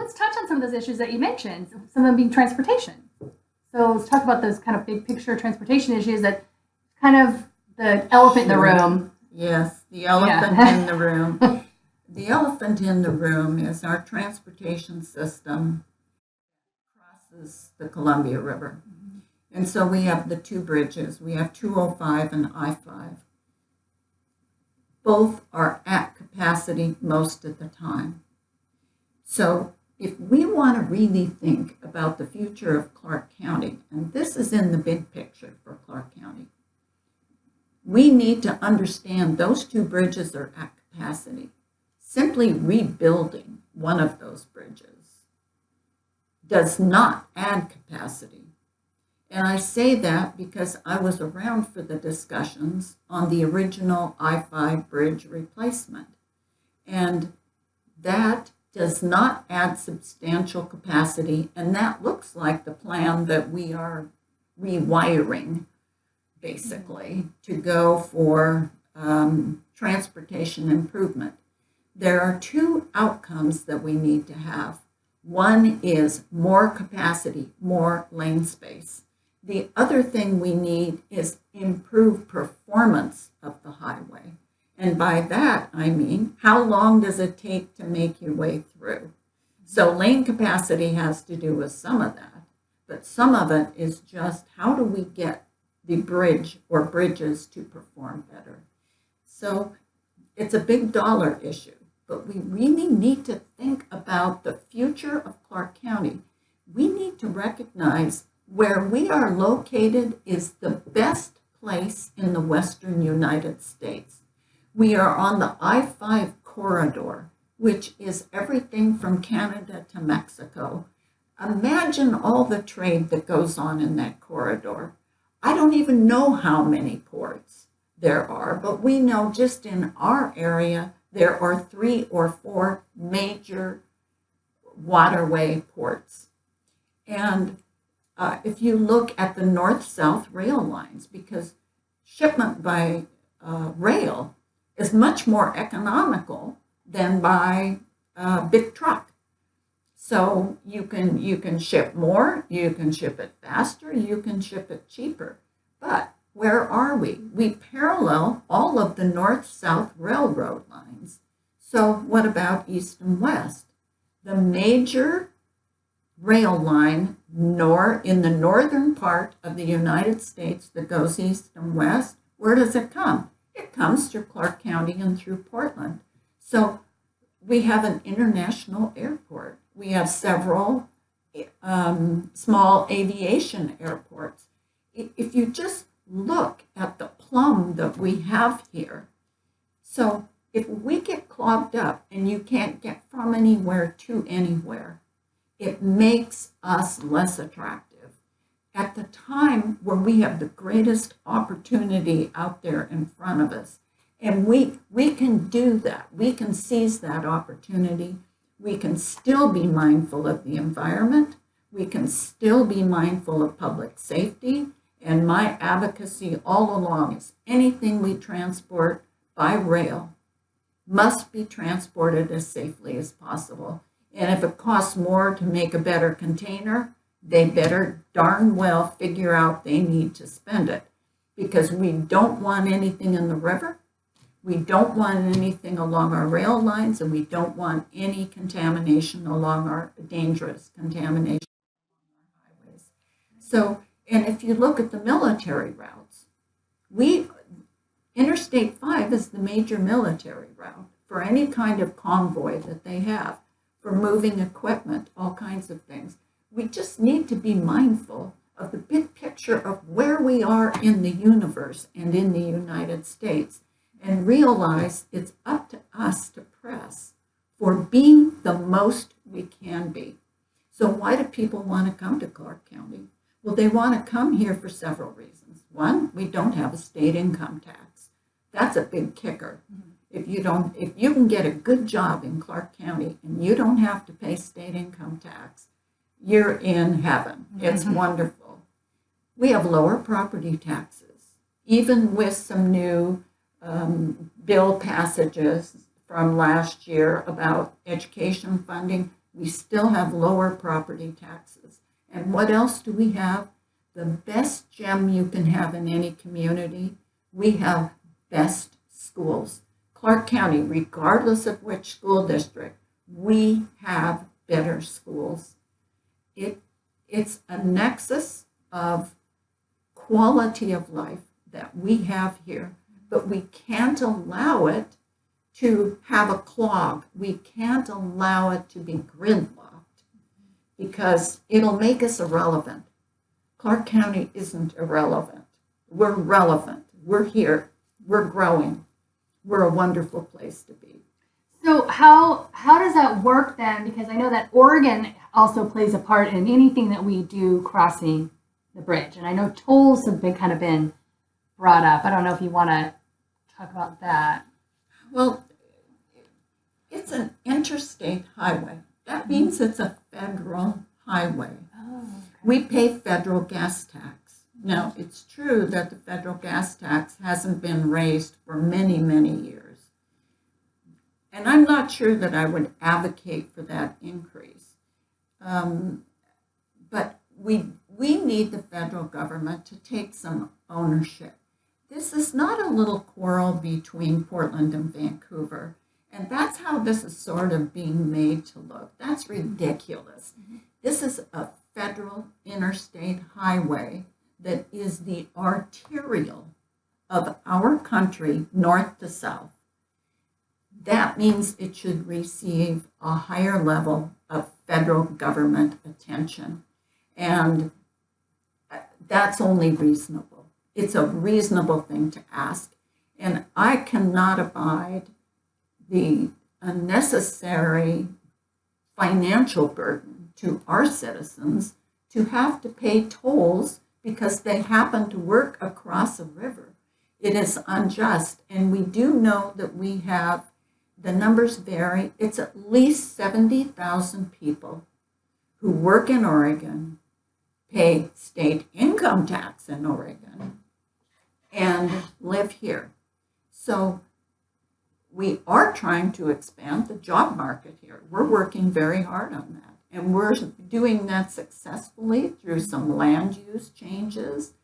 let's touch on some of those issues that you mentioned, some of them being transportation. So let's talk about those kind of big picture transportation issues that kind of the elephant in the room. Yes, the elephant in the room. The elephant in the room is our transportation system crosses the Columbia River. And so we have the two bridges. We have 205 and I-5. Both are at capacity most of the time. So if we want to really think about the future of Clark County, and this is in the big picture for Clark County, we need to understand those two bridges are at capacity. Simply rebuilding one of those bridges does not add capacity. And I say that because I was around for the discussions on the original I-5 bridge replacement. And that does not add substantial capacity. And that looks like the plan that we are rewiring, basically, to go for transportation improvement. There are two outcomes that we need to have. One is more capacity, more lane space. The other thing we need is improved performance of the highway. And by that, I mean, how long does it take to make your way through? So lane capacity has to do with some of that, but some of it is just how do we get the bridge or bridges to perform better? So it's a big dollar issue, but we really need to think about the future of Clark County. We need to recognize where we are located is the best place in the Western United States. We are on the I-5 corridor, which is everything from Canada to Mexico. Imagine all the trade that goes on in that corridor. I don't even know how many ports there are, but we know just in our area, there are 3 or 4 major waterway ports. And if you look at the north-south rail lines, because shipment by rail is much more economical than by big truck. So you can ship more, you can ship it faster, you can ship it cheaper. But where are we? We parallel all of the north-south railroad lines. So what about east and west? The major rail line in the northern part of the United States that goes east and west, where does it come? It comes through Clark County and through Portland. So we have an international airport. We have several small aviation airports. If you just look at the plum that we have here, so if we get clogged up and you can't get from anywhere to anywhere, it makes us less attractive. At the time where we have the greatest opportunity out there in front of us, and we can do that. We can seize that opportunity. We can still be mindful of the environment. We can still be mindful of public safety. And my advocacy all along is anything we transport by rail must be transported as safely as possible. And if it costs more to make a better container, they better darn well figure out they need to spend it, because we don't want anything in the river. We don't want anything along our rail lines, and we don't want any contamination along our dangerous contamination along our highways. So, and if you look at the military routes, Interstate 5 is the major military route for any kind of convoy that they have, for moving equipment, all kinds of things. We just need to be mindful of the big picture of where we are in the universe and in the United States, and realize it's up to us to press for being the most we can be. So why do people want to come to Clark County? Well, they want to come here for several reasons. One, we don't have a state income tax. That's a big kicker. If you can get a good job in Clark County and you don't have to pay state income tax, you're in heaven. It's wonderful. We have lower property taxes, even with some new bill passages from last year about education funding. We still have lower property taxes. And what else do we have? The best gem you can have in any community. We have best schools. Clark County, regardless of which school district, we have better schools. It's a nexus of quality of life that we have here, but we can't allow it to have a clog. We can't allow it to be gridlocked because it'll make us irrelevant. Clark County isn't irrelevant. We're relevant. We're here. We're growing. We're a wonderful place to be. So how does that work then? Because I know that Oregon also plays a part in anything that we do crossing the bridge. And I know tolls have been brought up. I don't know if you want to talk about that. Well, it's an interstate highway. That means it's a federal highway. Oh, okay. We pay federal gas tax. Now, it's true that the federal gas tax hasn't been raised for many, many years. And I'm not sure that I would advocate for that increase. But we need the federal government to take some ownership. This is not a little quarrel between Portland and Vancouver. And that's how this is sort of being made to look. That's ridiculous. This is a federal interstate highway that is the arterial of our country, north to south. That means it should receive a higher level of federal government attention. And that's only reasonable. It's a reasonable thing to ask. And I cannot abide the unnecessary financial burden to our citizens to have to pay tolls because they happen to work across a river. It is unjust. And we do know that we have, the numbers vary, it's at least 70,000 people who work in Oregon, pay state income tax in Oregon, and live here. So we are trying to expand the job market here. We're working very hard on that. And we're doing that successfully through some land use changes,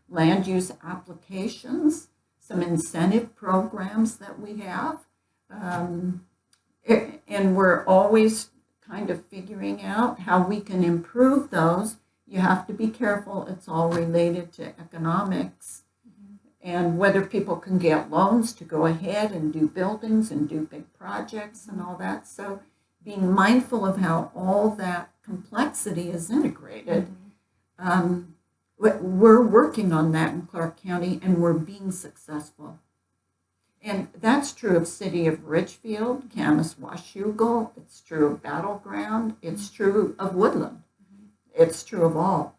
land use applications, some incentive programs that we have. And we're always kind of figuring out how we can improve those. You have to be careful. It's all related to economics and whether people can get loans to go ahead and do buildings and do big projects and all that. So being mindful of how all that complexity is integrated. We're working on that in Clark County, and we're being successful. And that's true of City of Richfield, Camas, Washougal. It's true of Battleground. It's true of Woodland. It's true of all.